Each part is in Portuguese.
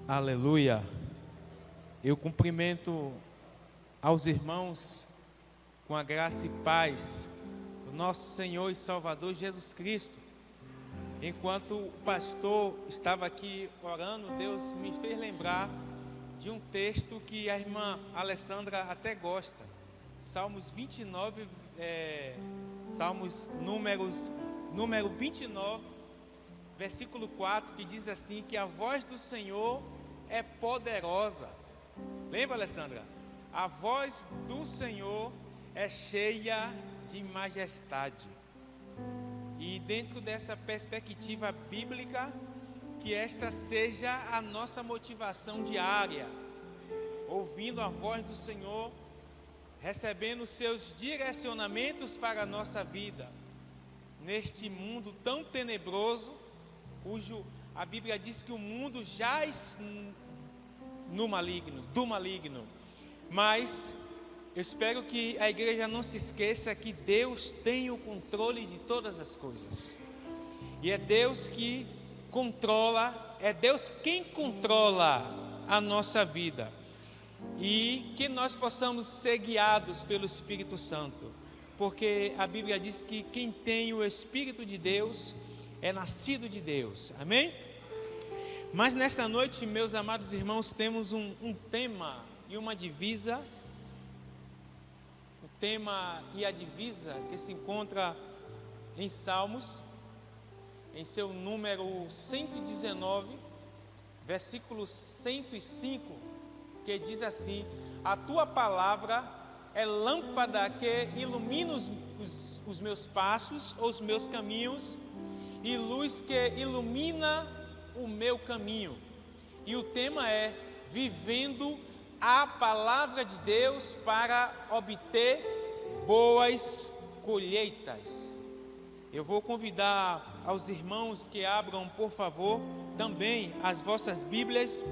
Aleluia. Eu cumprimento aos irmãos com a graça e paz do nosso Senhor e Salvador Jesus Cristo. Enquanto o pastor estava aqui orando, Deus me fez lembrar de um texto que a irmã Alessandra até gosta. Salmos 29, número 29, versículo 4, que diz assim, que a voz do Senhor é poderosa. Lembra, Alessandra? A voz do Senhor é cheia de majestade. E dentro dessa perspectiva bíblica, que esta seja a nossa motivação diária, ouvindo a voz do Senhor, recebendo seus direcionamentos para a nossa vida, neste mundo tão tenebroso, cujo a Bíblia diz que o mundo jaz do maligno. Mas eu espero que a igreja não se esqueça que Deus tem o controle de todas as coisas. E é Deus que controla, é Deus quem controla a nossa vida. E que nós possamos ser guiados pelo Espírito Santo. Porque a Bíblia diz que quem tem o Espírito de Deus é nascido de Deus. Amém? Mas nesta noite, meus amados irmãos, temos um tema e uma divisa. O tema e a divisa que se encontra em Salmos, em seu número 119, versículo 105, que diz assim: a tua palavra é lâmpada que ilumina os meus passos, os meus caminhos, e luz que ilumina o meu caminho. E o tema é vivendo a palavra de Deus para obter boas colheitas. Eu vou convidar aos irmãos que abram, por favor, também as vossas Bíblias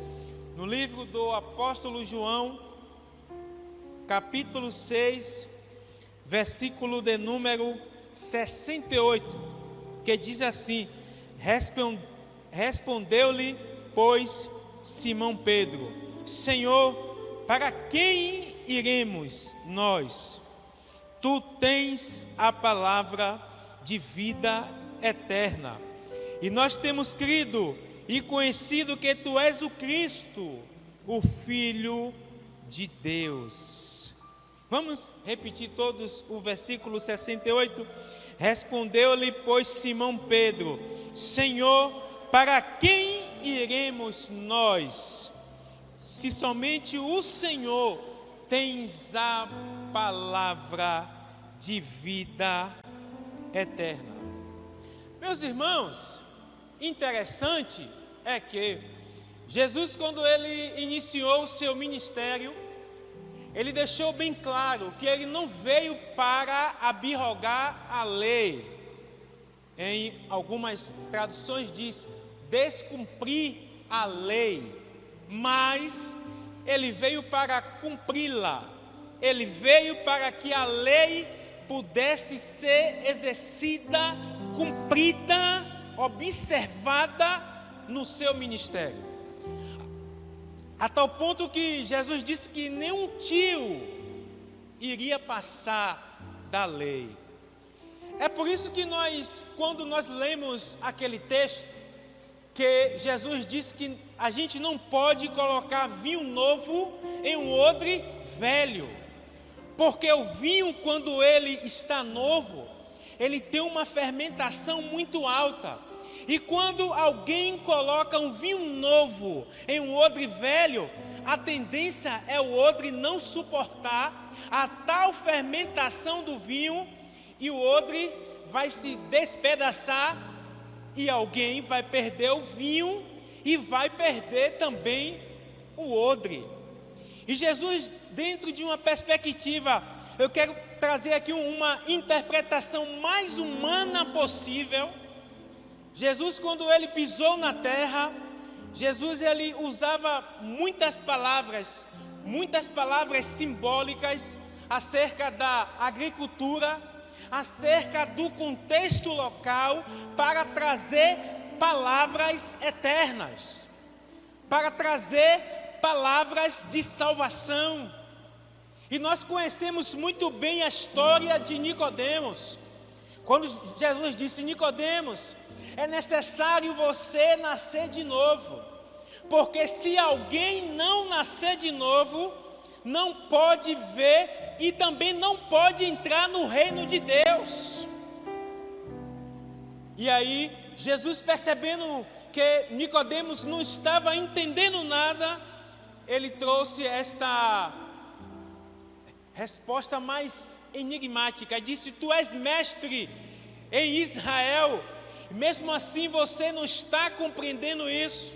no livro do apóstolo João, capítulo 6, versículo de número 68, que diz assim: respondeu-lhe, pois, Simão Pedro: Senhor, para quem iremos nós? Tu tens a palavra de vida eterna, e nós temos crido e conhecido que tu és o Cristo, o Filho de Deus. Vamos repetir todos o versículo 68? Respondeu-lhe, pois, Simão Pedro: Senhor, para quem iremos nós? Se somente o Senhor tens a palavra de vida eterna. Meus irmãos, interessante é que Jesus, quando ele iniciou o seu ministério, ele deixou bem claro que ele não veio para abrogar a lei. Em algumas traduções diz descumprir a lei, mas ele veio para cumpri-la. Ele veio para que a lei pudesse ser exercida, cumprida, observada no seu ministério. A tal ponto que Jesus disse que nenhum tio iria passar da lei. É por isso que quando nós lemos aquele texto, que Jesus disse que a gente não pode colocar vinho novo em um odre velho, porque o vinho, quando ele está novo, ele tem uma fermentação muito alta. E quando alguém coloca um vinho novo em um odre velho, a tendência é o odre não suportar a tal fermentação do vinho, e o odre vai se despedaçar, e alguém vai perder o vinho e vai perder também o odre. E Jesus, dentro de uma perspectiva, eu quero trazer aqui uma interpretação mais humana possível. Jesus, quando ele pisou na terra, Jesus ele usava muitas palavras simbólicas acerca da agricultura, acerca do contexto local, para trazer palavras eternas. para trazer palavras de salvação. E nós conhecemos muito bem a história de Nicodemos. Quando Jesus disse: Nicodemos, é necessário você nascer de novo, porque se alguém não nascer de novo, não pode ver e também não pode entrar no reino de Deus. E aí, Jesus, percebendo que Nicodemos não estava entendendo nada, ele trouxe esta resposta mais enigmática. Disse: tu és mestre em Israel, mesmo assim você não está compreendendo isso.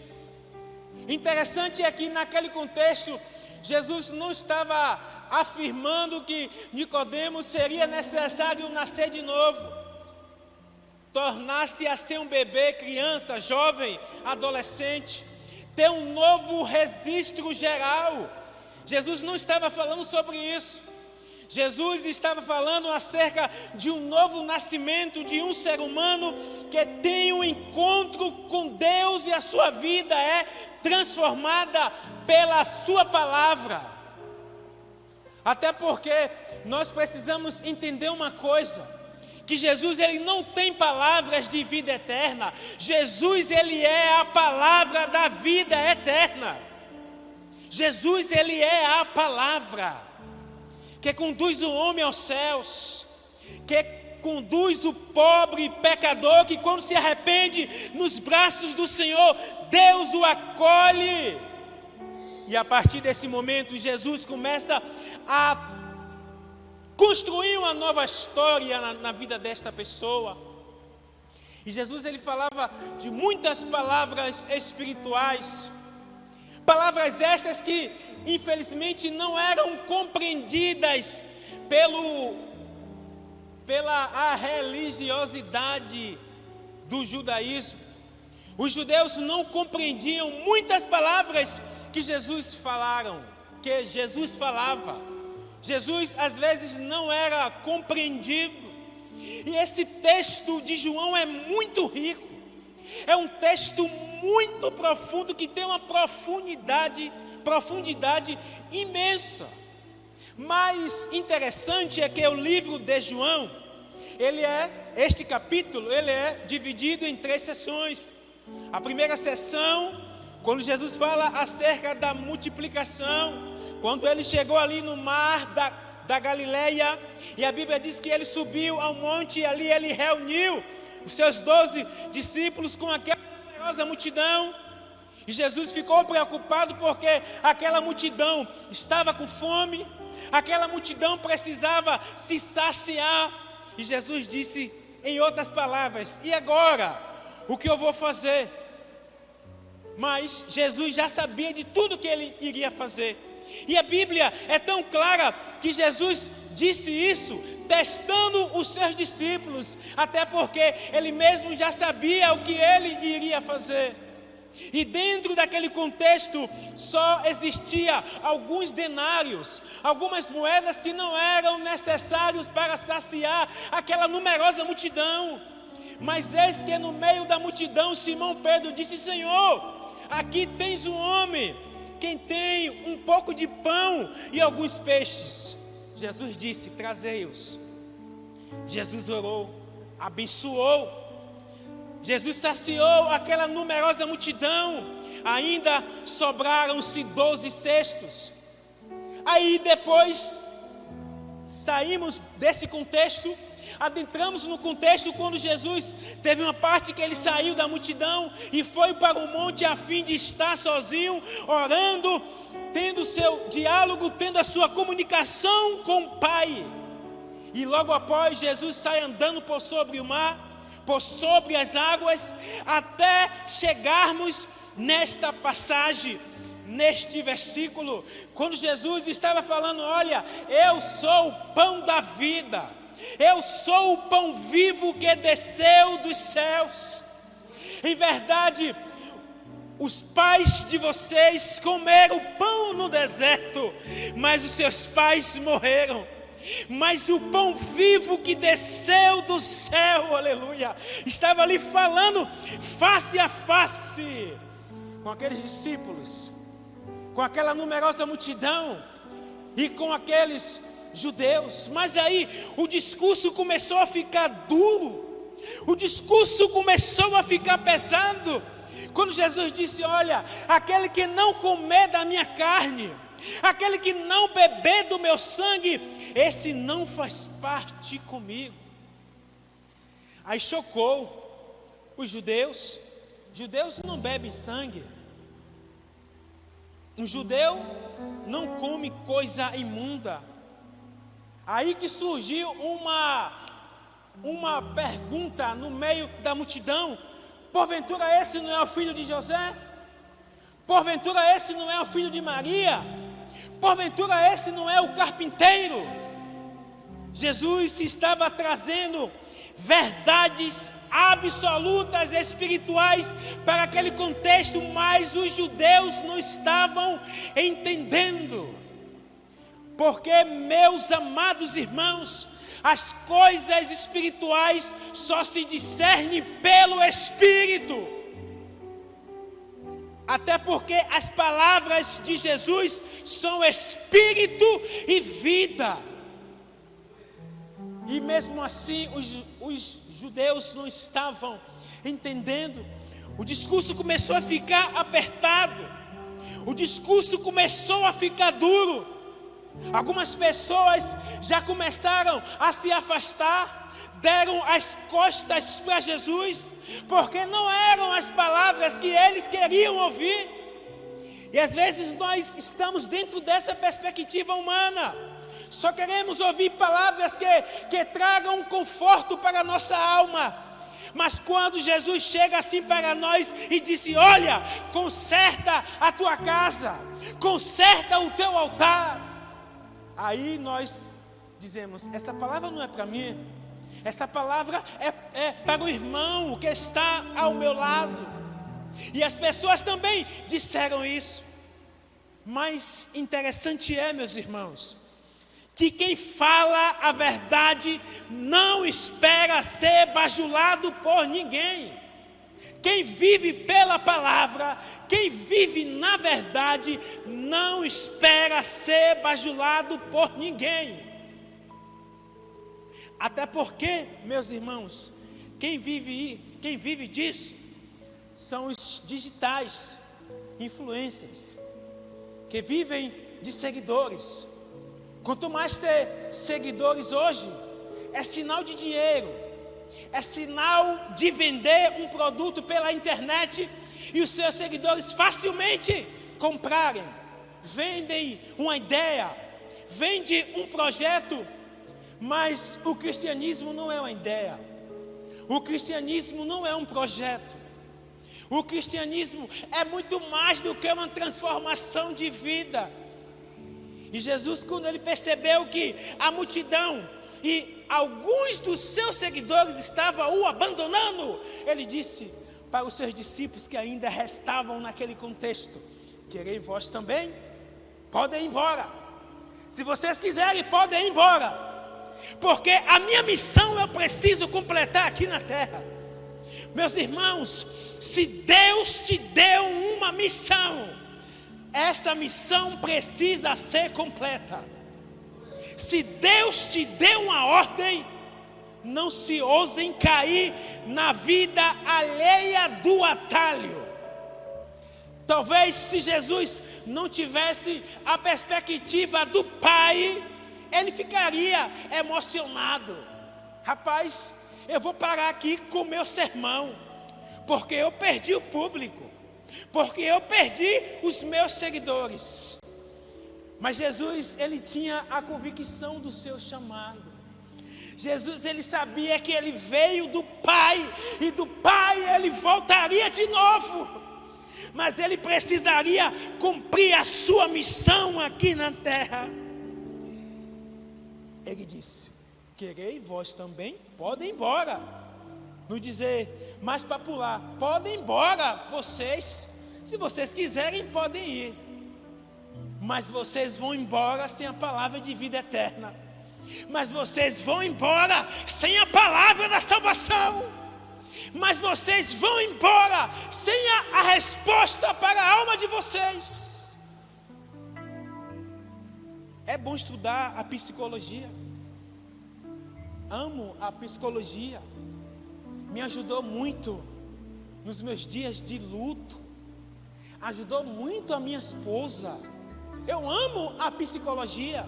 Interessante é que naquele contexto, Jesus não estava afirmando que Nicodemos seria necessário nascer de novo, tornar-se a ser um bebê, criança, jovem, adolescente, ter um novo registro geral. Jesus não estava falando sobre isso. Jesus estava falando acerca de um novo nascimento, de um ser humano que tem um encontro com Deus e a sua vida é transformada pela sua palavra. Até porque nós precisamos entender uma coisa, que Jesus, ele não tem palavras de vida eterna. Jesus, ele é a palavra da vida eterna. Jesus, ele é a palavra que conduz o homem aos céus, que conduz o pobre pecador, que quando se arrepende nos braços do Senhor, Deus o acolhe. E a partir desse momento, Jesus começa a construir uma nova história na vida desta pessoa. E Jesus, ele falava de muitas palavras espirituais, palavras estas que infelizmente não eram compreendidas pela religiosidade do judaísmo. Os judeus não compreendiam muitas palavras que Jesus falava. Jesus às vezes não era compreendido. E esse texto de João é muito rico. É um texto muito profundo, que tem uma profundidade imensa. Mais interessante é que o livro de João, este capítulo, ele é dividido em 3 sessões. A primeira sessão, quando Jesus fala acerca da multiplicação, quando ele chegou ali no mar da Galileia, e a Bíblia diz que ele subiu ao monte e ali ele reuniu os seus 12 discípulos com aquela numerosa multidão. E Jesus ficou preocupado porque aquela multidão estava com fome, aquela multidão precisava se saciar. E Jesus disse, em outras palavras: e agora? O que eu vou fazer? Mas Jesus já sabia de tudo que ele iria fazer. E a Bíblia é tão clara que Jesus disse isso testando os seus discípulos, até porque ele mesmo já sabia o que ele iria fazer. E dentro daquele contexto só existia alguns denários, algumas moedas que não eram necessários para saciar aquela numerosa multidão. Mas eis que no meio da multidão Simão Pedro disse: Senhor, aqui tens um homem quem tem um pouco de pão e alguns peixes. Jesus disse: trazei-os. Jesus orou, abençoou. Jesus saciou aquela numerosa multidão. Ainda sobraram-se 12 cestos. Aí depois saímos desse contexto, adentramos no contexto quando Jesus teve uma parte que ele saiu da multidão e foi para o monte a fim de estar sozinho, orando, tendo seu diálogo, tendo a sua comunicação com o Pai. E logo após, Jesus sai andando por sobre o mar, por sobre as águas, até chegarmos nesta passagem, neste versículo, quando Jesus estava falando: olha, eu sou o pão da vida, eu sou o pão vivo que desceu dos céus. Em verdade, os pais de vocês comeram pão no deserto, mas os seus pais morreram. Mas o pão vivo que desceu do céu, aleluia, estava ali falando face a face com aqueles discípulos, com aquela numerosa multidão e com aqueles judeus. Mas aí o discurso começou a ficar duro, o discurso começou a ficar pesado, quando Jesus disse: olha, aquele que não comer da minha carne, aquele que não beber do meu sangue, esse não faz parte comigo. Aí chocou os judeus. Judeus não bebem sangue. Um judeu não come coisa imunda. Aí que surgiu uma pergunta no meio da multidão: porventura esse não é o filho de José? Porventura esse não é o filho de Maria? Porventura esse não é o carpinteiro? Jesus estava trazendo verdades absolutas espirituais para aquele contexto, mas os judeus não estavam entendendo. Porque, meus amados irmãos, as coisas espirituais só se discernem pelo Espírito. Até porque as palavras de Jesus são Espírito e vida. E mesmo assim os judeus não estavam entendendo. O discurso começou a ficar apertado. O discurso começou a ficar duro. Algumas pessoas já começaram a se afastar, deram as costas para Jesus, porque não eram as palavras que eles queriam ouvir. E às vezes nós estamos dentro dessa perspectiva humana. Só queremos ouvir palavras que tragam conforto para a nossa alma. Mas quando Jesus chega assim para nós e disse: olha, conserta a tua casa, conserta o teu altar, aí nós dizemos: essa palavra não é para mim, essa palavra é para o irmão que está ao meu lado. E as pessoas também disseram isso. Mas interessante é, meus irmãos, que quem fala a verdade não espera ser bajulado por ninguém. Quem vive pela palavra, quem vive na verdade, não espera ser bajulado por ninguém. Até porque, meus irmãos, quem vive disso são os digitais, influencers, que vivem de seguidores. Quanto mais ter seguidores hoje, é sinal de dinheiro, é sinal de vender um produto pela internet e os seus seguidores facilmente comprarem. Vendem uma ideia, vende um projeto, mas o cristianismo não é uma ideia, o cristianismo não é um projeto, o cristianismo é muito mais do que uma transformação de vida. E Jesus, quando ele percebeu que a multidão e alguns dos seus seguidores estavam o abandonando, ele disse para os seus discípulos que ainda restavam naquele contexto: quereis vós também? Podem ir embora. Se vocês quiserem, podem ir embora, porque a minha missão eu preciso completar aqui na terra. Meus irmãos, se Deus te deu uma missão, essa missão precisa ser completa. Se Deus te deu uma ordem, não se ousem cair na vida alheia do atalho. Talvez se Jesus não tivesse a perspectiva do Pai, ele ficaria emocionado. Rapaz, eu vou parar aqui com o meu sermão, porque eu perdi o público, porque eu perdi os meus seguidores. Mas Jesus, ele tinha a convicção do seu chamado. Jesus, ele sabia que ele veio do Pai, e do Pai ele voltaria de novo, mas ele precisaria cumprir a sua missão aqui na terra. Ele disse: quereis vós também? Podem ir embora. No dizer mais popular: podem ir embora vocês. Se vocês quiserem, podem ir, mas vocês vão embora sem a palavra de vida eterna. Mas vocês vão embora sem a palavra da salvação. mas vocês vão embora sem a resposta para a alma de vocês. É bom estudar a psicologia. Amo a psicologia. Me ajudou muito nos meus dias de luto. Ajudou muito a minha esposa. Eu amo a psicologia.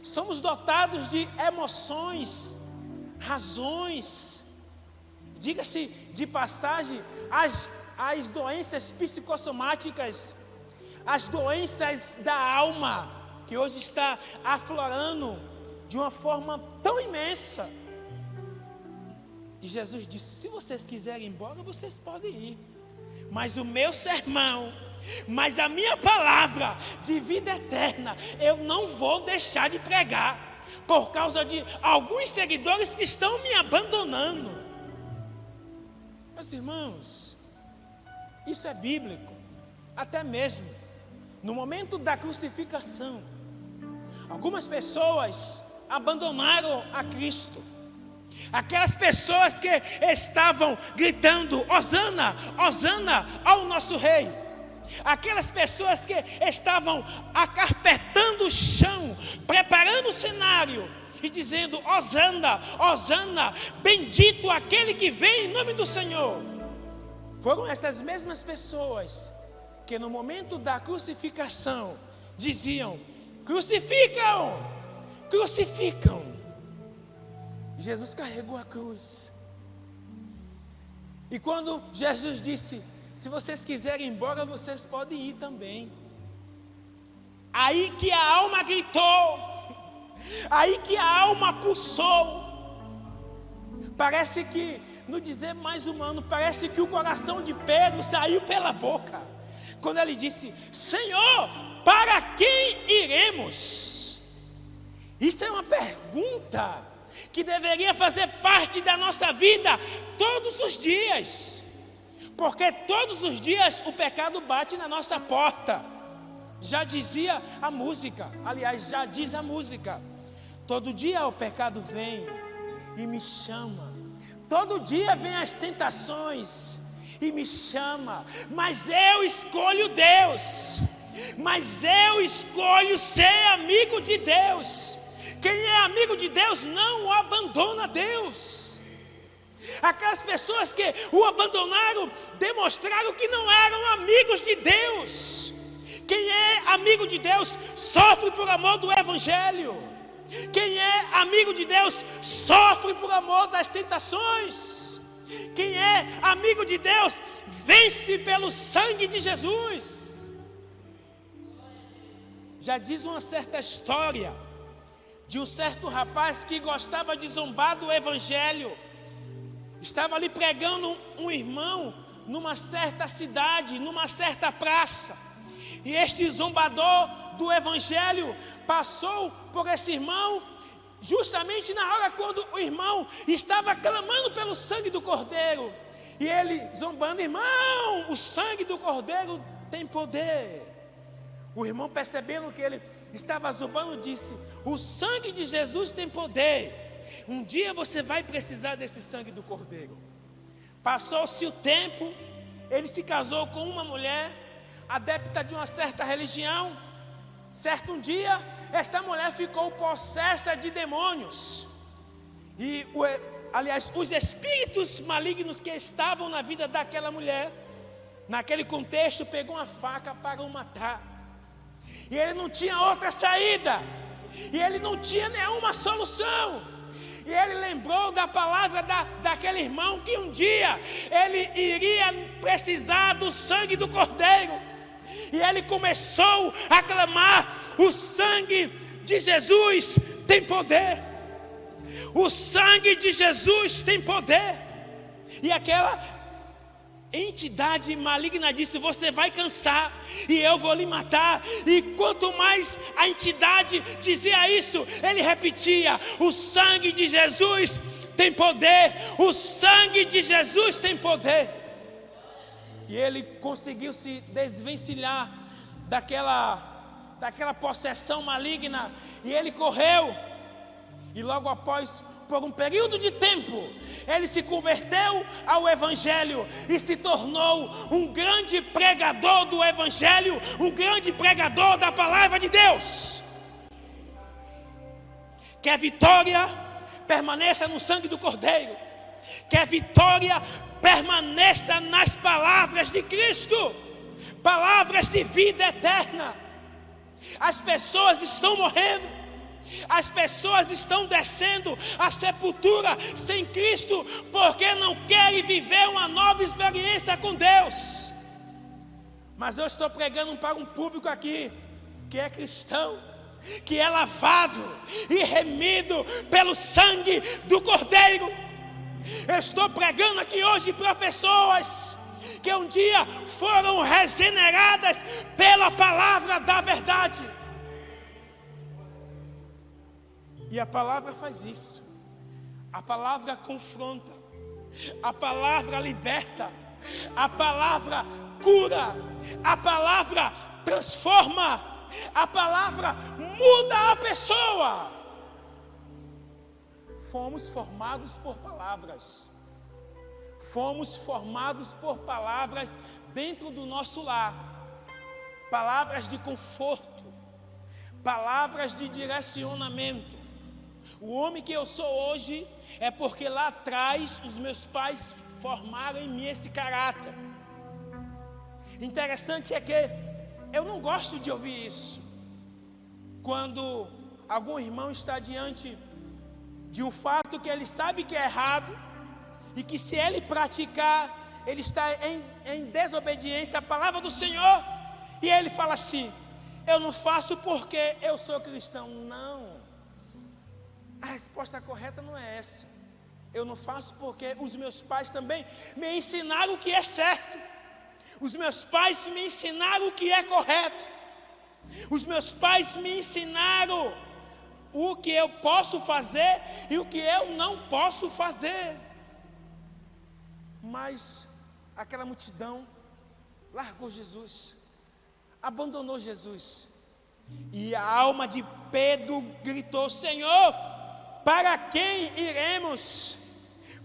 Somos dotados de emoções, razões. Diga-se de passagem, as doenças psicossomáticas, as doenças da alma, que hoje está aflorando de uma forma tão imensa. E Jesus disse: se vocês quiserem ir embora, vocês podem ir. Mas o meu sermão, mas a minha palavra de vida eterna, eu não vou deixar de pregar, por causa de alguns seguidores que estão me abandonando. Meus irmãos, isso é bíblico. Até mesmo no momento da crucificação, algumas pessoas abandonaram a Cristo. Aquelas pessoas que estavam gritando: Hosana, Hosana ao nosso rei. Aquelas pessoas que estavam acarpetando o chão, preparando o cenário e dizendo: Hosana, Hosana, bendito aquele que vem em nome do Senhor. Foram essas mesmas pessoas que no momento da crucificação diziam: crucificam, crucificam. Jesus carregou a cruz. E quando Jesus disse: se vocês quiserem ir embora, vocês podem ir também. Aí que a alma gritou, aí que a alma pulsou. Parece que, no dizer mais humano, parece que o coração de Pedro saiu pela boca, quando ele disse: Senhor, para quem iremos? Isso é uma pergunta que deveria fazer parte da nossa vida todos os dias, porque todos os dias o pecado bate na nossa porta. Já dizia a música, aliás, já diz a música: todo dia o pecado vem e me chama, todo dia vem as tentações e me chama, mas eu escolho Deus, mas eu escolho ser amigo de Deus. Quem é amigo de Deus não abandona Deus. Aquelas pessoas que o abandonaram demonstraram que não eram amigos de Deus. Quem é amigo de Deus sofre por amor do Evangelho. Quem é amigo de Deus sofre por amor das tentações. Quem é amigo de Deus vence pelo sangue de Jesus. Já diz uma certa história de um certo rapaz que gostava de zombar do Evangelho. Estava ali pregando um irmão numa certa cidade, numa certa praça. E este zombador do Evangelho passou por esse irmão justamente na hora quando o irmão estava clamando pelo sangue do Cordeiro. E ele zombando: irmão, o sangue do Cordeiro tem poder. O irmão, percebendo que ele estava zombando, disse: o sangue de Jesus tem poder. Um dia você vai precisar desse sangue do Cordeiro. Passou-se o tempo, ele se casou com uma mulher adepta de uma certa religião. Certo um dia, esta mulher ficou possessa de demônios. E, aliás, os espíritos malignos que estavam na vida daquela mulher, naquele contexto, pegou uma faca para o matar. E ele não tinha outra saída, e ele não tinha nenhuma solução. E ele lembrou da palavra daquele irmão, que um dia ele iria precisar do sangue do Cordeiro. E ele começou a clamar: o sangue de Jesus tem poder, o sangue de Jesus tem poder. E aquela entidade maligna disse: você vai cansar e eu vou lhe matar. E quanto mais a entidade dizia isso, ele repetia: o sangue de Jesus tem poder, o sangue de Jesus tem poder. E ele conseguiu se desvencilhar daquela possessão maligna, e ele correu. E logo após, por um período de tempo, ele se converteu ao Evangelho e se tornou um grande pregador do Evangelho, um grande pregador da palavra de Deus. Que a vitória permaneça no sangue do Cordeiro, que a vitória permaneça nas palavras de Cristo, palavras de vida eterna. As pessoas estão morrendo, as pessoas estão descendo à sepultura sem Cristo, porque não querem viver uma nova experiência com Deus. Mas eu estou pregando para um público aqui que é cristão, que é lavado e remido pelo sangue do Cordeiro. Eu estou pregando aqui hoje para pessoas que um dia foram regeneradas pela palavra da verdade. E a palavra faz isso. A palavra confronta, a palavra liberta, a palavra cura, a palavra transforma, a palavra muda a pessoa. Fomos formados por palavras. Fomos formados por palavras dentro do nosso lar. Palavras de conforto, palavras de direcionamento. O homem que eu sou hoje é porque lá atrás os meus pais formaram em mim esse caráter. Interessante é que eu não gosto de ouvir isso. Quando algum irmão está diante de um fato que ele sabe que é errado e que se ele praticar, ele está em desobediência à palavra do Senhor, e ele fala assim: eu não faço porque eu sou cristão. Não. A resposta correta não é essa. Eu não faço porque os meus pais também me ensinaram o que é certo. Os meus pais me ensinaram o que é correto. Os meus pais me ensinaram o que eu posso fazer e o que eu não posso fazer. Mas aquela multidão largou Jesus, abandonou Jesus. E a alma de Pedro gritou: Senhor, para quem iremos?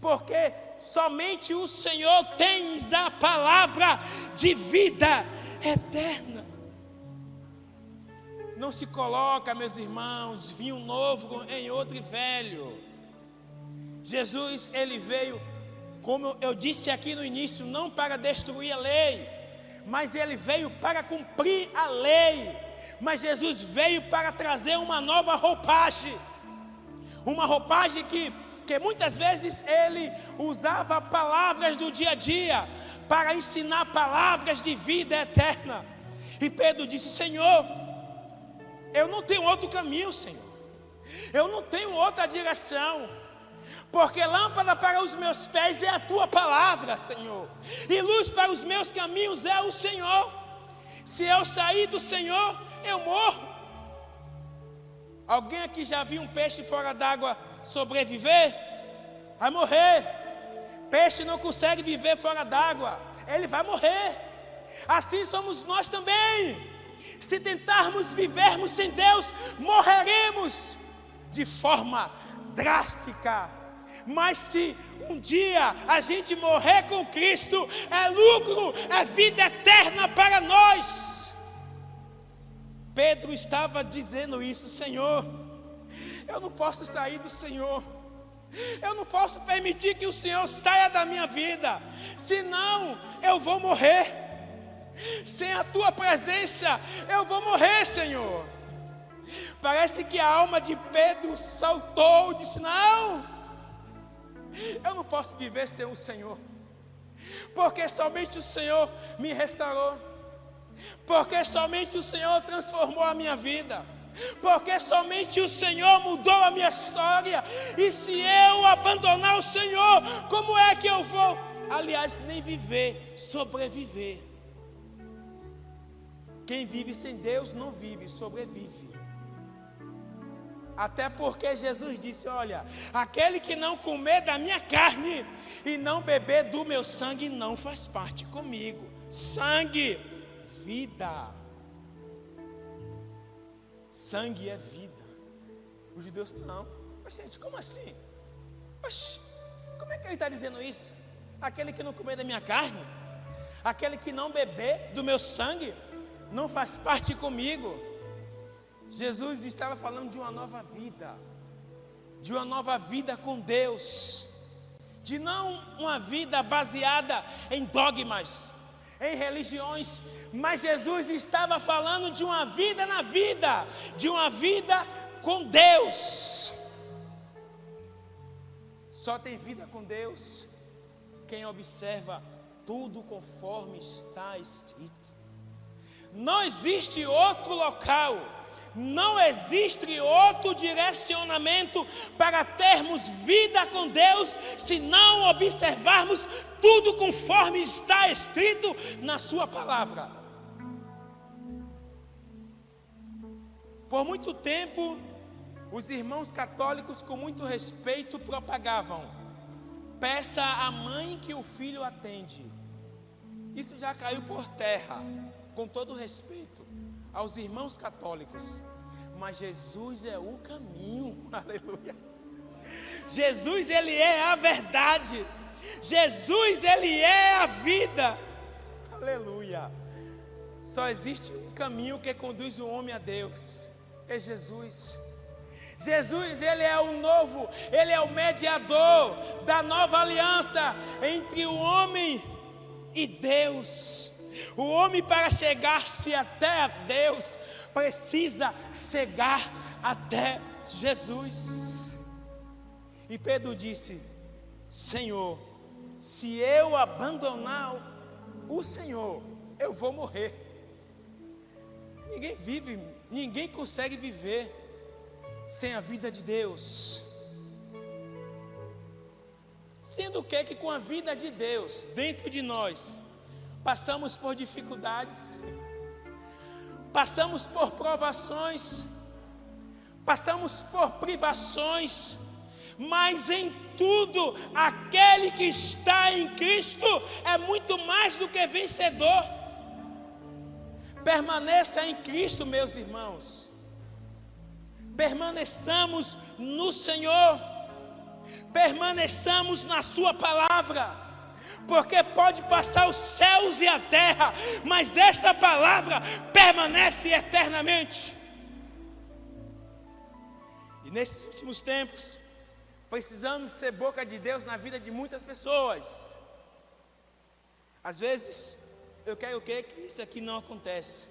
Porque somente o Senhor tens a palavra de vida eterna. Não se coloca, meus irmãos, vinho novo em outro velho. Jesus, ele veio, como eu disse aqui no início, não para destruir a lei, mas ele veio para cumprir a lei. Mas Jesus veio para trazer uma nova roupagem. Uma roupagem que muitas vezes ele usava palavras do dia a dia para ensinar palavras de vida eterna. E Pedro disse: Senhor, eu não tenho outro caminho, Senhor. Eu não tenho outra direção. Porque lâmpada para os meus pés é a tua palavra, Senhor. E luz para os meus caminhos é o Senhor. Se eu sair do Senhor, eu morro. Alguém aqui já viu um peixe fora d'água sobreviver? Vai morrer. Peixe não consegue viver fora d'água, ele vai morrer. Assim somos nós também. Se tentarmos vivermos sem Deus, morreremos de forma drástica. Mas se um dia a gente morrer com Cristo, é lucro, é vida eterna para nós. Pedro estava dizendo isso: Senhor, eu não posso sair do Senhor. Eu não posso permitir que o Senhor saia da minha vida, senão eu vou morrer. Sem a tua presença eu vou morrer, Senhor. Parece que a alma de Pedro saltou e disse: não, eu não posso viver sem o Senhor, porque somente o Senhor me restaurou, porque somente o Senhor transformou a minha vida, porque somente o Senhor mudou a minha história. E se eu abandonar o Senhor, como é que eu vou? Aliás, nem viver, sobreviver. Quem vive sem Deus não vive, sobrevive. Até porque Jesus disse: olha, aquele que não comer da minha carne e não beber do meu sangue não faz parte comigo. Sangue, vida. Sangue é vida. Os judeus não. Mas gente, como assim? Oxe, como é que Ele está dizendo isso. Aquele que não comer da minha carne, aquele que não beber do meu sangue, não faz parte comigo. Jesus estava falando de uma nova vida com Deus, de não uma vida baseada em dogmas, em religiões, mas Jesus estava falando de uma vida na vida, de uma vida com Deus. Só tem vida com Deus quem observa tudo conforme está escrito. Não existe outro local, não existe outro direcionamento para termos vida com Deus, se não observarmos tudo conforme está escrito na sua palavra. Por muito tempo, os irmãos católicos, com muito respeito, propagavam: peça à mãe que o filho atende. Isso já caiu por terra, com todo respeito aos irmãos católicos. Mas Jesus é o caminho, aleluia. Jesus, Ele é a verdade. Jesus, Ele é a vida, aleluia. Só existe um caminho que conduz o homem a Deus, é Jesus. Jesus, Ele é o novo, Ele é o mediador da nova aliança entre o homem e Deus. O homem, para chegar-se até Deus, precisa chegar até Jesus. E Pedro disse: Senhor, se eu abandonar o Senhor, eu vou morrer. Ninguém consegue viver sem a vida de Deus. Sendo que com a vida de Deus dentro de nós, passamos por dificuldades, passamos por provações, passamos por privações, mas em tudo, aquele que está em Cristo é muito mais do que vencedor. Permaneça em Cristo, meus irmãos. Permaneçamos no Senhor, permaneçamos na sua palavra, porque pode passar os céus e a terra, mas esta palavra permanece eternamente. E nesses últimos tempos, precisamos ser boca de Deus na vida de muitas pessoas. Às vezes, eu quero que isso aqui não acontece,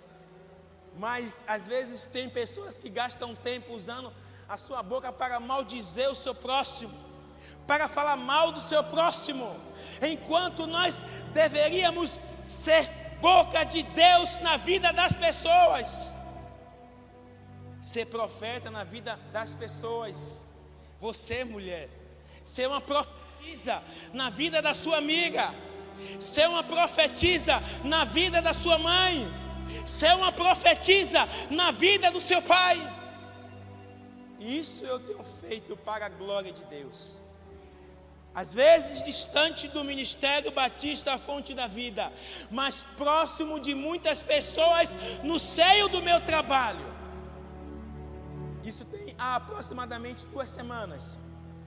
mas às vezes tem pessoas que gastam tempo usando a sua boca para maldizer o seu próximo, para falar mal do seu próximo, enquanto nós deveríamos ser boca de Deus na vida das pessoas, ser profeta na vida das pessoas. Você, mulher, ser uma profetisa na vida da sua amiga, ser uma profetisa na vida da sua mãe, ser uma profetisa na vida do seu pai. Isso eu tenho feito para a glória de Deus. Às vezes distante do Ministério Batista, a fonte da vida, mas próximo de muitas pessoas no seio do meu trabalho. Isso tem aproximadamente 2 semanas.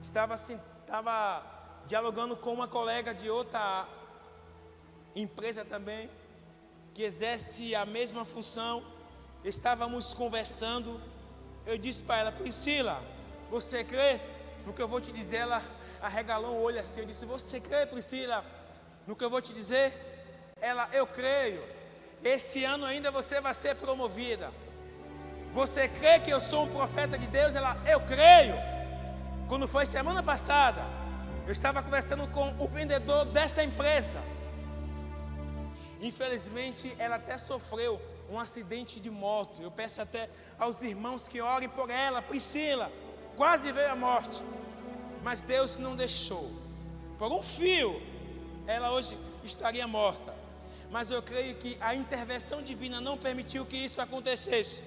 Estava dialogando com uma colega de outra empresa também, que exerce a mesma função. Estávamos conversando. Eu disse para ela: Priscila, você crê no que eu vou te dizer? Ela arregalou o olho assim. Eu disse: você crê, Priscila, no que eu vou te dizer? Ela: eu creio. Esse ano ainda você vai ser promovida. Você crê que eu sou um profeta de Deus? Ela: eu creio. Quando foi semana passada, eu estava conversando com o vendedor dessa empresa. Infelizmente, ela até sofreu um acidente de moto. Eu peço até aos irmãos que orem por ela. Priscila, quase veio a morte, mas Deus não deixou. Por um fio, ela hoje estaria morta. Mas eu creio que a intervenção divina não permitiu que isso acontecesse.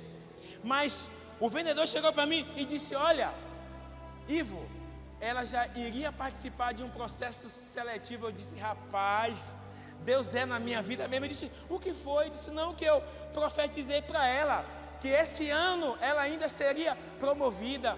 Mas o vendedor chegou para mim e disse: olha, Ivo, ela já iria participar de um processo seletivo. Eu disse: rapaz, Deus é na minha vida mesmo. Ele disse: o que foi? Eu disse: não, que eu profetizei para ela que esse ano ela ainda seria promovida.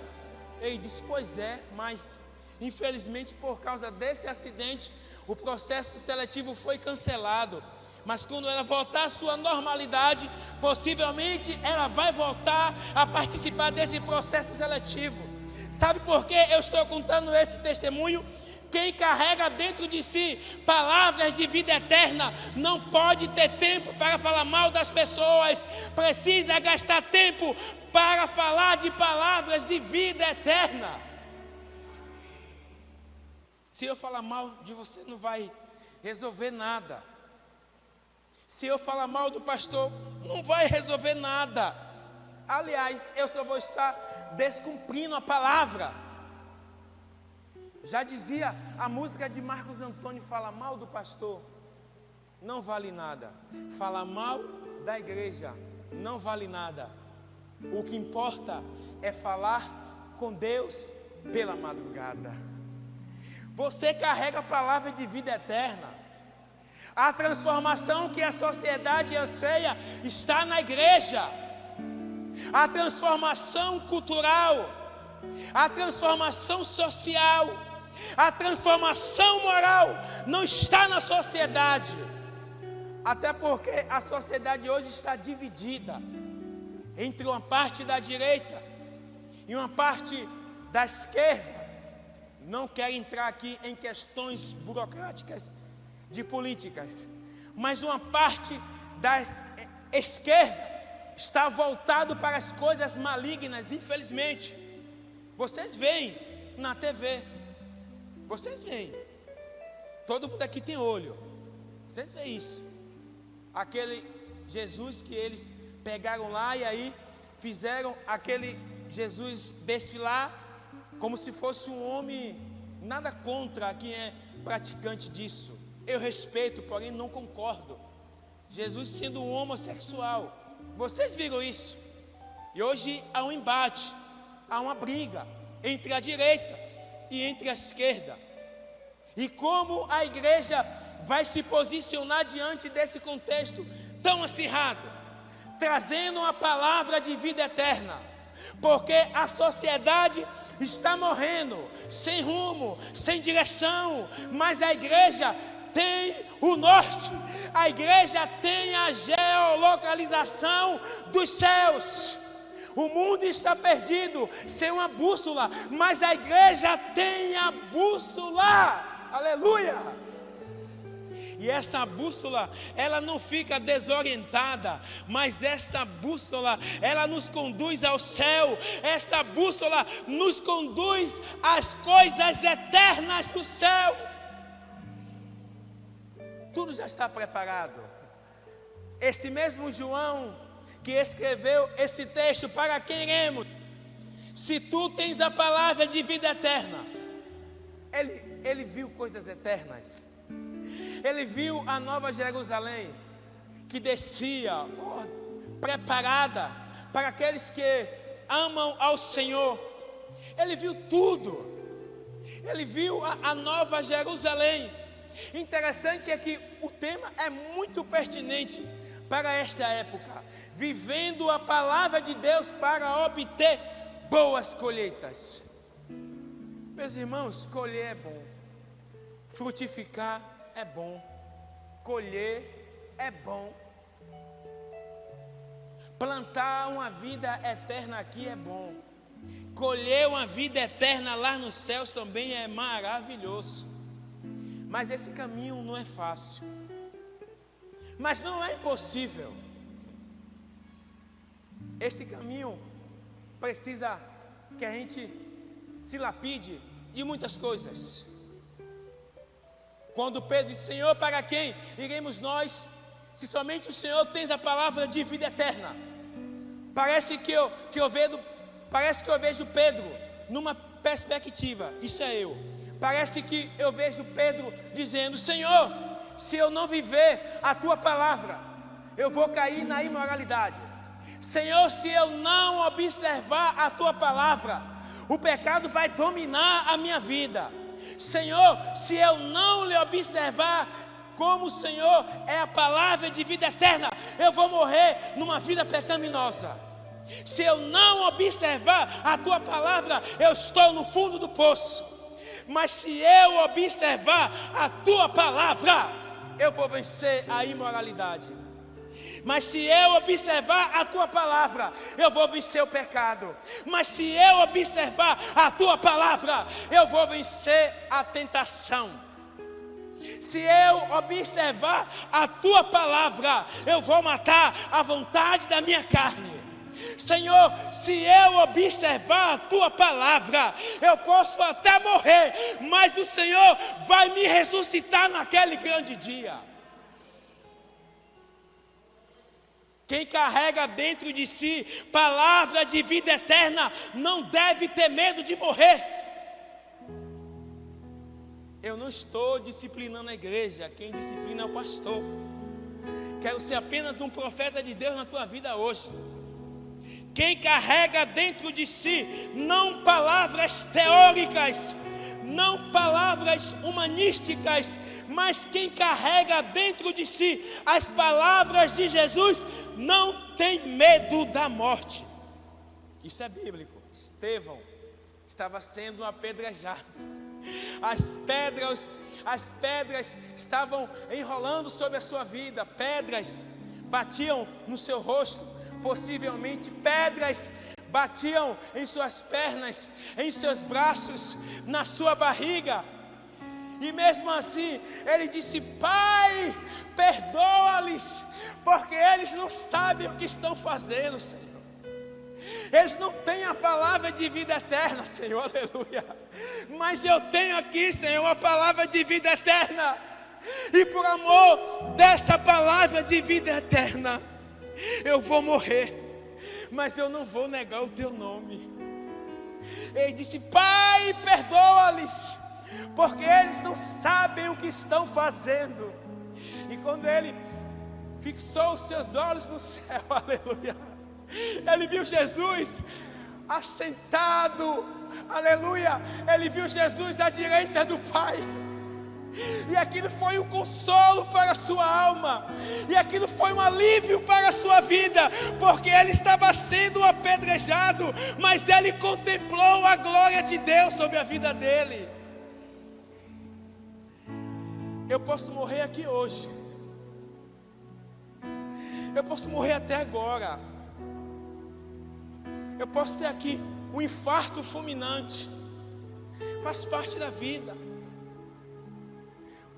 Ele disse: pois é, mas Infelizmente, por causa desse acidente, o processo seletivo foi cancelado. Mas quando ela voltar à sua normalidade, possivelmente ela vai voltar a participar desse processo seletivo. Sabe por que eu estou contando esse testemunho? Quem carrega dentro de si palavras de vida eterna não pode ter tempo para falar mal das pessoas. Precisa gastar tempo para falar de palavras de vida eterna. Se eu falar mal de você, não vai resolver nada. Se eu falar mal do pastor, não vai resolver nada. Aliás, eu só vou estar descumprindo a palavra. Já dizia a música de Marcos Antônio: fala mal do pastor, não vale nada. Fala mal da igreja, não vale nada. O que importa é falar com Deus pela madrugada. Você carrega a palavra de vida eterna. A transformação que a sociedade anseia está na igreja. A transformação cultural, a transformação social, a transformação moral não está na sociedade. Até porque a sociedade hoje está dividida entre uma parte da direita e uma parte da esquerda. Não quero entrar aqui em questões burocráticas de políticas, mas uma parte da esquerda está voltado para as coisas malignas, infelizmente. Vocês veem na TV, vocês veem, todo mundo aqui tem olho, vocês veem isso. Aquele Jesus que eles pegaram lá e aí fizeram aquele Jesus desfilar como se fosse um homem. Nada contra quem é praticante disso, eu respeito, porém não concordo. Jesus sendo um homossexual, vocês viram isso? E hoje há um embate, há uma briga entre a direita e entre a esquerda. E como a igreja vai se posicionar diante desse contexto tão acirrado, trazendo uma palavra de vida eterna? Porque a sociedade está morrendo, sem rumo, sem direção, mas a igreja tem o norte, a igreja tem a geolocalização dos céus. O mundo está perdido, sem uma bússola, mas a igreja tem a bússola, aleluia! E essa bússola, ela não fica desorientada, mas essa bússola, ela nos conduz ao céu. Essa bússola nos conduz às coisas eternas do céu. Tudo já está preparado. Esse mesmo João que escreveu esse texto, para quem iremos? Se tu tens a palavra de vida eterna, ele viu coisas eternas. Ele viu a Nova Jerusalém, que descia, preparada para aqueles que amam ao Senhor. Ele viu tudo. Ele viu a Nova Jerusalém. Interessante é que o tema é muito pertinente para esta época. Vivendo a palavra de Deus para obter boas colheitas. Meus irmãos, colher é bom. Frutificar é bom, colher é bom, plantar uma vida eterna aqui é bom, colher uma vida eterna lá nos céus também é maravilhoso. Mas esse caminho não é fácil, mas não é impossível. Esse caminho precisa que a gente se lapide de muitas coisas. Quando Pedro disse: Senhor, para quem iremos nós, se somente o Senhor tens a palavra de vida eterna? Parece que eu vejo Pedro numa perspectiva, isso é eu. Parece que eu vejo Pedro dizendo: Senhor, se eu não viver a tua palavra, eu vou cair na imoralidade. Senhor, se eu não observar a tua palavra, o pecado vai dominar a minha vida. Senhor, se eu não lhe observar como o Senhor é a palavra de vida eterna, eu vou morrer numa vida pecaminosa. Se eu não observar a tua palavra, eu estou no fundo do poço. Mas se eu observar a tua palavra, eu vou vencer a imoralidade. Mas se eu observar a tua palavra, eu vou vencer o pecado. Mas se eu observar a tua palavra, eu vou vencer a tentação. Se eu observar a tua palavra, eu vou matar a vontade da minha carne. Senhor, se eu observar a tua palavra, eu posso até morrer, mas o Senhor vai me ressuscitar naquele grande dia. Quem carrega dentro de si palavra de vida eterna não deve ter medo de morrer. Eu não estou disciplinando a igreja, quem disciplina é o pastor. Quero ser apenas um profeta de Deus na tua vida hoje. Quem carrega dentro de si não palavras teóricas, não palavras humanísticas, mas quem carrega dentro de si as palavras de Jesus, não tem medo da morte. Isso é bíblico. Estevão estava sendo apedrejado. As pedras estavam enrolando sobre a sua vida. Pedras batiam no seu rosto. Possivelmente pedras batiam em suas pernas, em seus braços, na sua barriga. E mesmo assim, ele disse: Pai, perdoa-lhes, porque eles não sabem o que estão fazendo, Senhor. Eles não têm a palavra de vida eterna, Senhor, aleluia. Mas eu tenho aqui, Senhor, a palavra de vida eterna. E por amor dessa palavra de vida eterna, eu vou morrer, mas eu não vou negar o teu nome. Ele disse: Pai, perdoa-lhes, porque eles não sabem o que estão fazendo. E quando ele fixou os seus olhos no céu, aleluia, ele viu Jesus assentado, aleluia. Ele viu Jesus à direita do Pai. E aquilo foi um consolo para a sua alma. E aquilo foi um alívio para a sua vida. Porque ele estava sendo apedrejado, mas ele contemplou a glória de Deus sobre a vida dele. Eu posso morrer aqui hoje. Eu posso morrer até agora. Eu posso ter aqui um infarto fulminante. Faz parte da vida.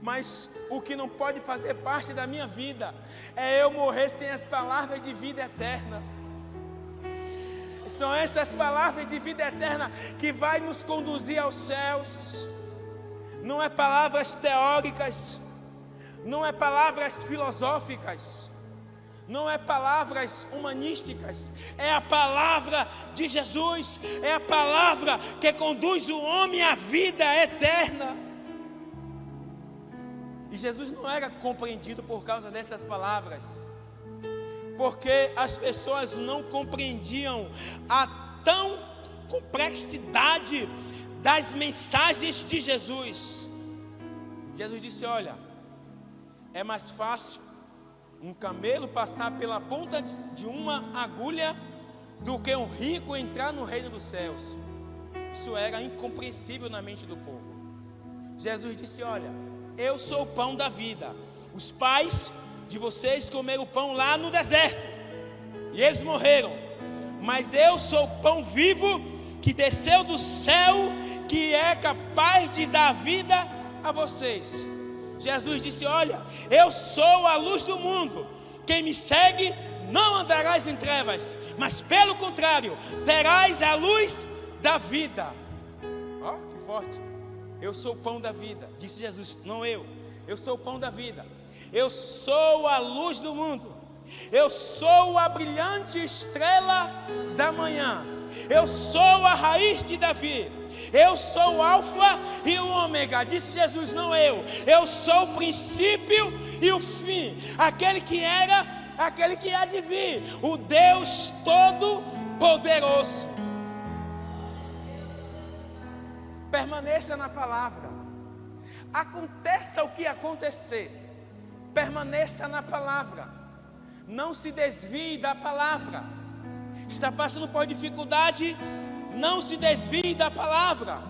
Mas o que não pode fazer parte da minha vida é eu morrer sem as palavras de vida eterna. São essas palavras de vida eterna que vai nos conduzir aos céus. Não é palavras teóricas, não é palavras filosóficas, não é palavras humanísticas, é a palavra de Jesus, é a palavra que conduz o homem à vida eterna. E Jesus não era compreendido por causa dessas palavras, porque as pessoas não compreendiam a tão complexidade das mensagens de Jesus. Jesus disse: olha, é mais fácil um camelo passar pela ponta de uma agulha do que um rico entrar no reino dos céus. Isso era incompreensível na mente do povo. Jesus disse: olha, eu sou o pão da vida. Os pais de vocês comeram o pão lá no deserto e eles morreram. Mas eu sou o pão vivo que desceu do céu, que é capaz de dar vida a vocês. Jesus disse: olha, eu sou a luz do mundo. Quem me segue não andarás em trevas, mas pelo contrário, terás a luz da vida. Ó, que forte. Eu sou o pão da vida, disse Jesus, não eu sou o pão da vida. Eu sou a luz do mundo. Eu sou a brilhante estrela da manhã. Eu sou a raiz de Davi. Eu sou o alfa e o ômega, disse Jesus, não eu sou o princípio e o fim, aquele que era, aquele que há de vir, o Deus Todo-Poderoso. Permaneça na palavra. Aconteça o que acontecer, permaneça na palavra. Não se desvie da palavra. Está passando por dificuldade? Não se desvie da palavra.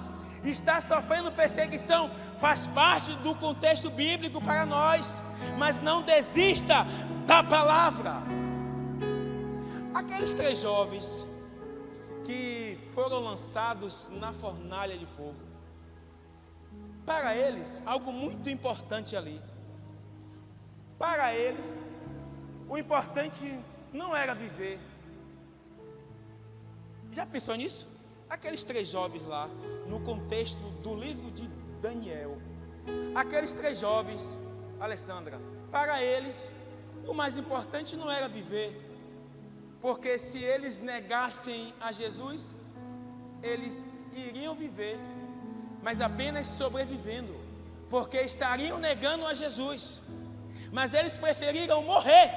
Estar sofrendo perseguição faz parte do contexto bíblico para nós, mas não desista da palavra. Aqueles 3 jovens que foram lançados na fornalha de fogo, para eles, algo muito importante ali. Para eles, o importante não era viver. Já pensou nisso? Aqueles 3 jovens lá, no contexto do livro de Daniel, aqueles 3 jovens, Alessandra, para eles, o mais importante não era viver, porque se eles negassem a Jesus, eles iriam viver, mas apenas sobrevivendo, porque estariam negando a Jesus. Mas eles preferiram morrer,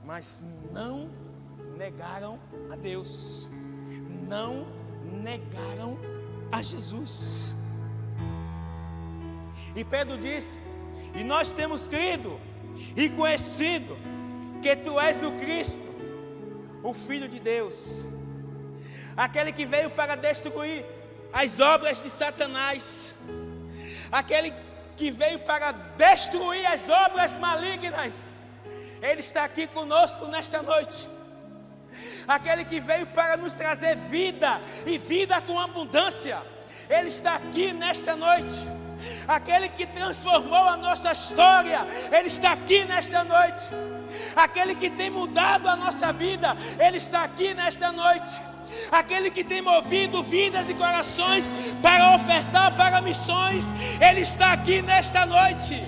mas não negaram a Deus, não negaram a Jesus. E Pedro disse: e nós temos crido e conhecido que tu és o Cristo, o Filho de Deus, aquele que veio para destruir as obras de Satanás, aquele que veio para destruir as obras malignas. Ele está aqui conosco nesta noite. Aquele que veio para nos trazer vida e vida com abundância, Ele está aqui nesta noite. Aquele que transformou a nossa história, Ele está aqui nesta noite. Aquele que tem mudado a nossa vida, Ele está aqui nesta noite. Aquele que tem movido vidas e corações para ofertar para missões, Ele está aqui nesta noite.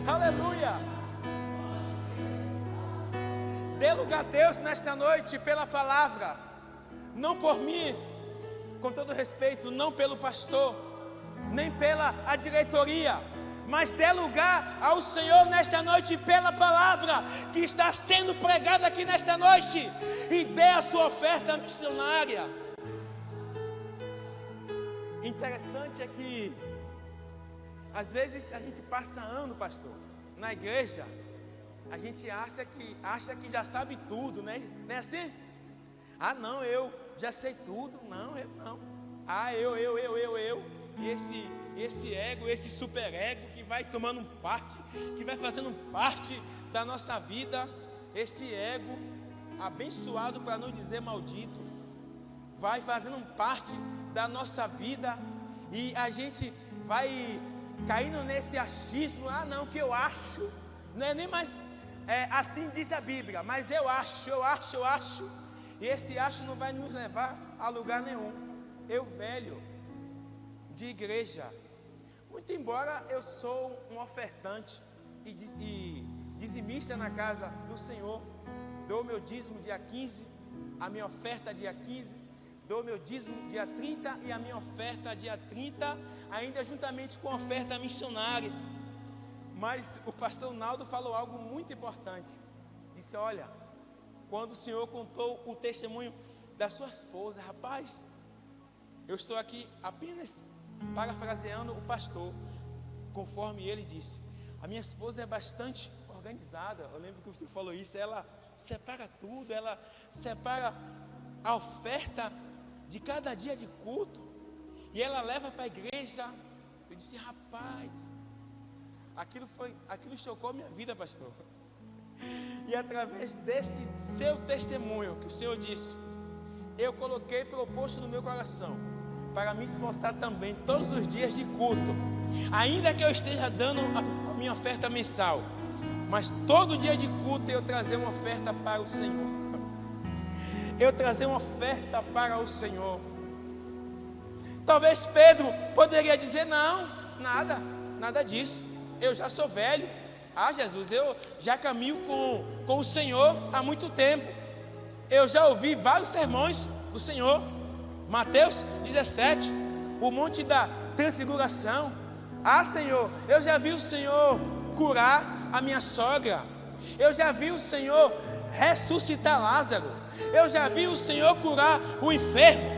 Aleluia. Dê lugar a Deus nesta noite pela palavra, não por mim, com todo respeito, não pelo pastor, nem pela a diretoria, mas dê lugar ao Senhor nesta noite pela palavra que está sendo pregada aqui nesta noite, e dê a sua oferta missionária. Interessante é que às vezes a gente passa ano, pastor, na igreja, a gente acha que já sabe tudo, né? Não é assim? Ah, não, eu já sei tudo. Não, eu não. Ah, eu. E esse ego, esse super ego que vai tomando parte, que vai fazendo parte da nossa vida, esse ego abençoado, para não dizer maldito, vai fazendo parte da nossa vida, e a gente vai caindo nesse achismo. Ah, não, que eu acho, não é nem mais assim diz a Bíblia, mas eu acho, e esse acho não vai nos levar a lugar nenhum. Eu, velho de igreja, muito embora eu sou um ofertante e dizimista na casa do Senhor, dou meu dízimo dia 15, a minha oferta dia 15, dou meu dízimo dia 30 e a minha oferta dia 30, ainda juntamente com a oferta missionária. Mas o pastor Naldo falou algo muito importante. Disse: olha, quando o Senhor contou o testemunho da sua esposa, rapaz, eu estou aqui apenas parafraseando o pastor, conforme ele disse. A minha esposa é bastante organizada. Eu lembro que você falou isso. Ela separa tudo, ela separa a oferta de cada dia de culto, e ela leva para a igreja. Eu disse: rapaz, aquilo chocou minha vida, pastor. E através desse seu testemunho que o Senhor disse, eu coloquei proposto no meu coração para me esforçar também todos os dias de culto, ainda que eu esteja dando a minha oferta mensal, mas todo dia de culto eu trazer uma oferta para o Senhor. Eu trazer uma oferta para o Senhor. Talvez Pedro poderia dizer: não, nada disso, eu já sou velho. Ah, Jesus, eu já caminho com o Senhor há muito tempo, eu já ouvi vários sermões do Senhor. Mateus 17, o monte da transfiguração. Ah, Senhor, eu já vi o Senhor curar a minha sogra, eu já vi o Senhor ressuscitar Lázaro, eu já vi o Senhor curar o enfermo,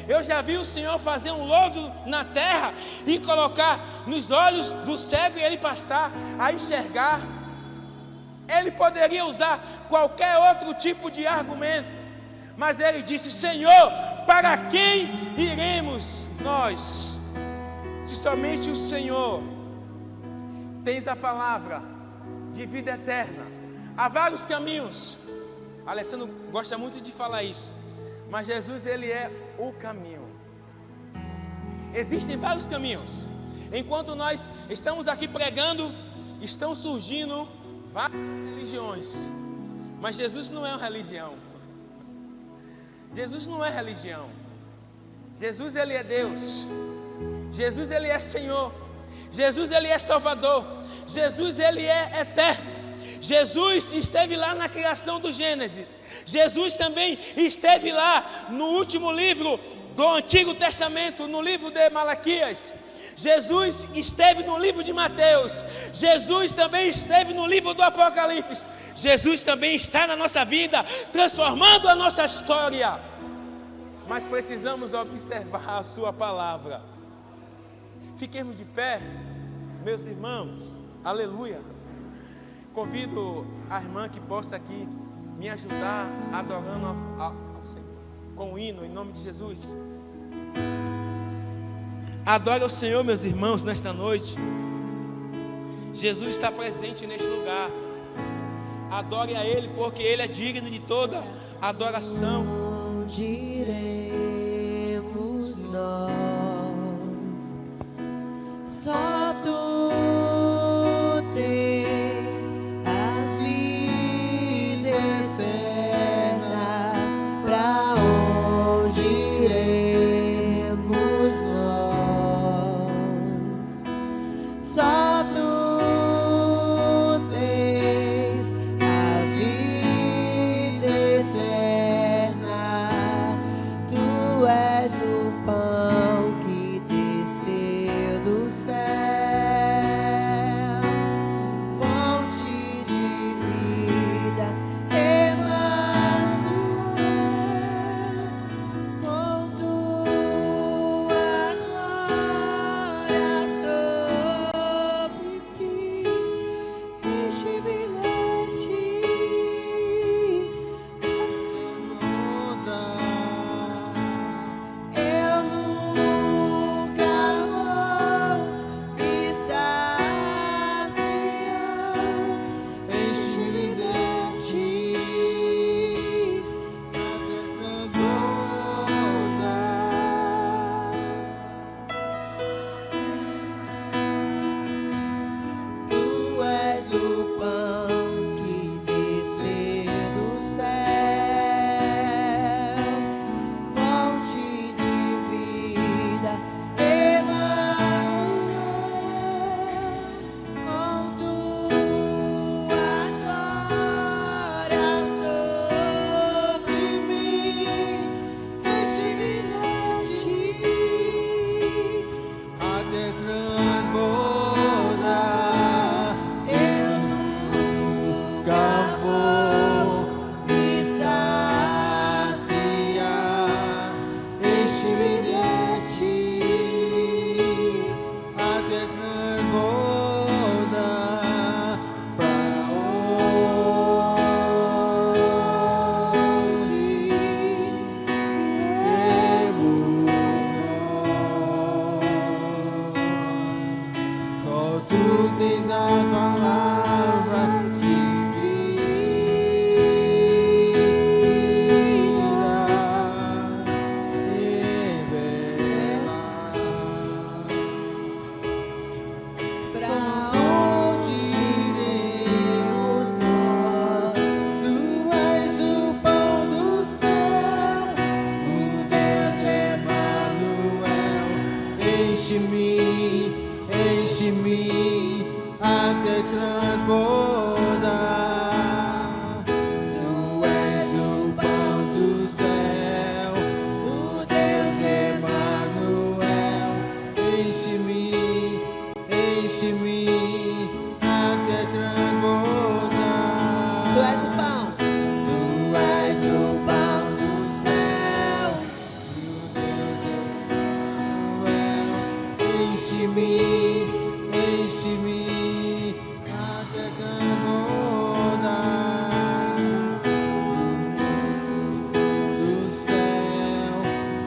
eu já vi o Senhor fazer um lodo na terra e colocar nos olhos do cego e ele passar a enxergar. Ele poderia usar qualquer outro tipo de argumento, mas ele disse: Senhor, para quem iremos nós? Se somente o Senhor. Tens a palavra de vida eterna. Há vários caminhos. Alessandro gosta muito de falar isso. Mas Jesus, Ele é o caminho. Existem vários caminhos. Enquanto nós estamos aqui pregando, estão surgindo várias religiões. Mas Jesus não é uma religião. Jesus não é religião. Jesus, Ele é Deus. Jesus, Ele é Senhor. Jesus, Ele é Salvador. Jesus, Ele é eterno. Jesus esteve lá na criação do Gênesis. Jesus também esteve lá no último livro do Antigo Testamento, no livro de Malaquias. Jesus esteve no livro de Mateus. Jesus também esteve no livro do Apocalipse. Jesus também está na nossa vida, transformando a nossa história. Mas precisamos observar a sua palavra. Fiquemos de pé, meus irmãos. Aleluia. Convido a irmã que possa aqui me ajudar adorando ao Senhor com o hino em nome de Jesus. Adore ao Senhor, meus irmãos, nesta noite. Jesus está presente neste lugar. Adore a Ele, porque Ele é digno de toda adoração. Onde iremos nós? Só Tu tens a vida eterna. Pra onde iremos nós? Só Tu tens a vida eterna. Tu és o pão que desceu do céu, fonte de vida, Emanuel. Com Tua glória sobre mim, este bilhete eu nunca vou me saciar. Este bilhete até transbordar. Tu és o pão que desceu do céu, fonte de vida, Emanuel. Com Tua glória sobre mim, este bilhete até transbordar. Eu nunca vou me saciar. Este bilhete até transbordar. Pra onde iremos nós? Só Tu tens as palavras de vida, pra onde iremos nós? Tu és o pão do céu, o Deus Emanuel. Enche-me até transbordar. Tu és o pão do céu, o Deus Emanuel. Enche-me até transbordar. Tu és o pão. Tu és o pão do céu, o Deus Emanuel. Enche-me até transbordar. Do céu, o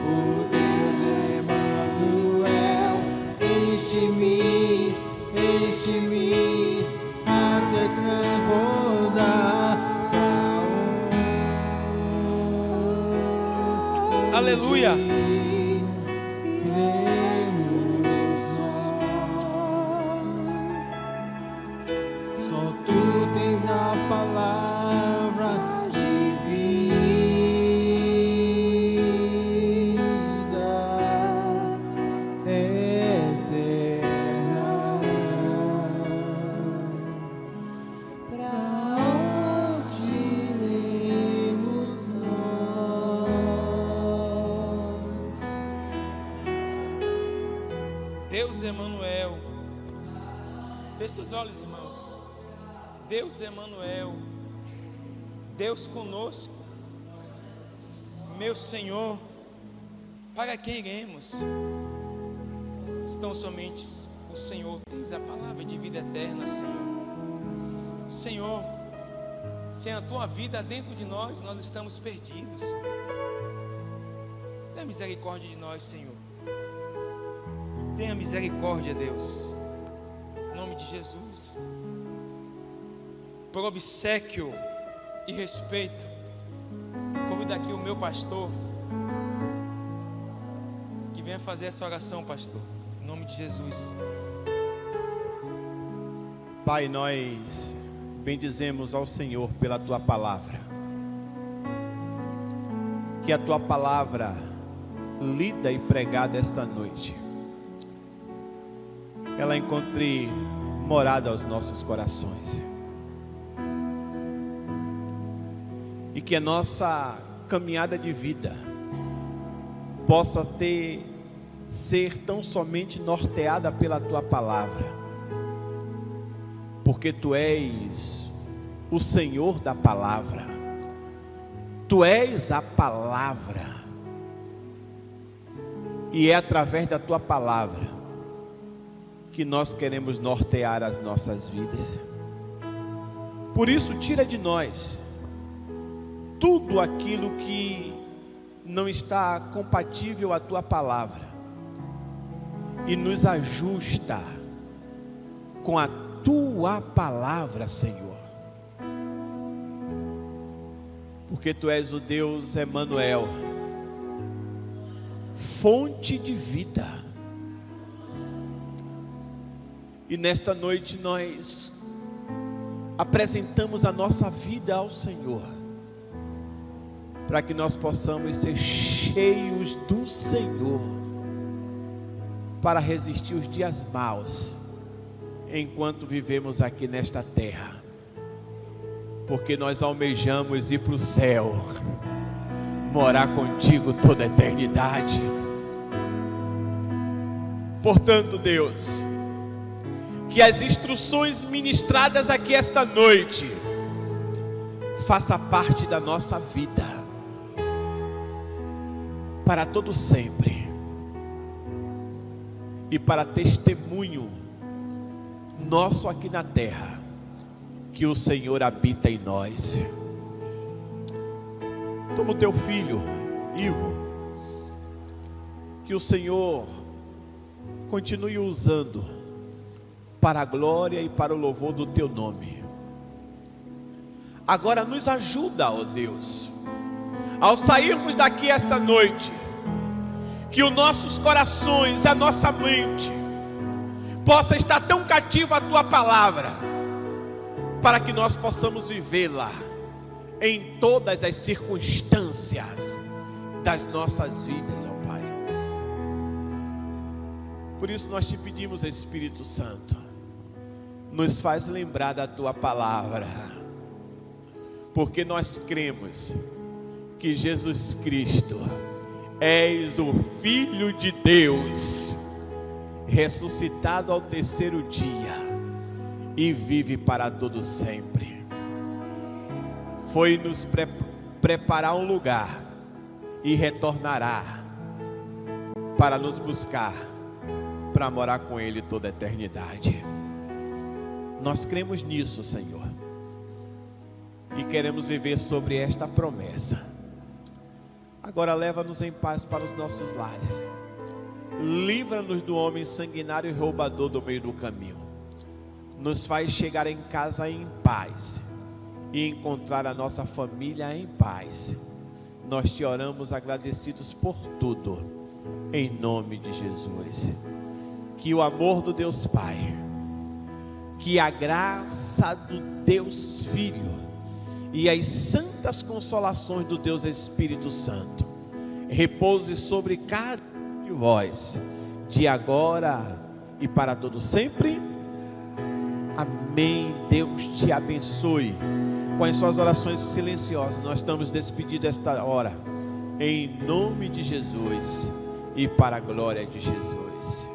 enche-me até transbordar. Aleluia. Iremos nós. Só tu tens as palavras de vida eterna. Pra onde iremos nós? Deus Emanuel. Feche os olhos, irmãos. Deus Emanuel. Deus conosco. Meu Senhor, para quem iremos? Estão somente o Senhor. Tens a palavra de vida eterna, Senhor. Senhor, sem a tua vida dentro de nós, nós estamos perdidos. Tenha misericórdia de nós, Senhor. Tenha misericórdia, Deus. Em nome de Jesus. Por obséquio e respeito, convido aqui o meu pastor, que venha fazer essa oração, pastor. Em nome de Jesus. Pai, nós bendizemos ao Senhor pela Tua palavra. Que a Tua palavra, lida e pregada esta noite, ela encontre morada aos nossos corações. E que a nossa caminhada de vida possa ser tão somente norteada pela Tua palavra, porque Tu és o Senhor da palavra, Tu és a palavra, e é através da Tua palavra que nós queremos nortear as nossas vidas. Por isso, tira de nós tudo aquilo que não está compatível à Tua palavra e nos ajusta com a Tua palavra, Senhor. Porque Tu és o Deus Emanuel, fonte de vida. E nesta noite nós apresentamos a nossa vida ao Senhor, para que nós possamos ser cheios do Senhor, para resistir os dias maus, enquanto vivemos aqui nesta terra, porque nós almejamos ir para o céu, morar contigo toda a eternidade. Portanto, Deus, que as instruções ministradas aqui esta noite faça parte da nossa vida para todo sempre, e para testemunho nosso aqui na terra, que o Senhor habita em nós. Toma o teu filho Ivo, que o Senhor continue usando para a glória e para o louvor do teu nome. Agora nos ajuda, ó Deus, ao sairmos daqui esta noite, que os nossos corações, a nossa mente possa estar tão cativo à tua palavra, para que nós possamos vivê-la em todas as circunstâncias das nossas vidas, ó Pai. Por isso nós te pedimos, Espírito Santo, nos faz lembrar da tua palavra, porque nós cremos que Jesus Cristo és o Filho de Deus, ressuscitado ao terceiro dia e vive para todo sempre. Foi nos preparar um lugar e retornará para nos buscar, para morar com Ele toda a eternidade. Nós cremos nisso, Senhor, e queremos viver sobre esta promessa. Agora leva-nos em paz para os nossos lares. Livra-nos do homem sanguinário e roubador do meio do caminho. nos faz chegar em casa em paz e encontrar a nossa família em paz. Nós te oramos agradecidos por tudo, em nome de Jesus. Que o amor do Deus Pai, que a graça do Deus Filho e as santas consolações do Deus Espírito Santo repouse sobre cada um de vós, de agora e para todo sempre. Amém. Deus te abençoe. Com as suas orações silenciosas, nós estamos despedidos esta hora, em nome de Jesus e para a glória de Jesus.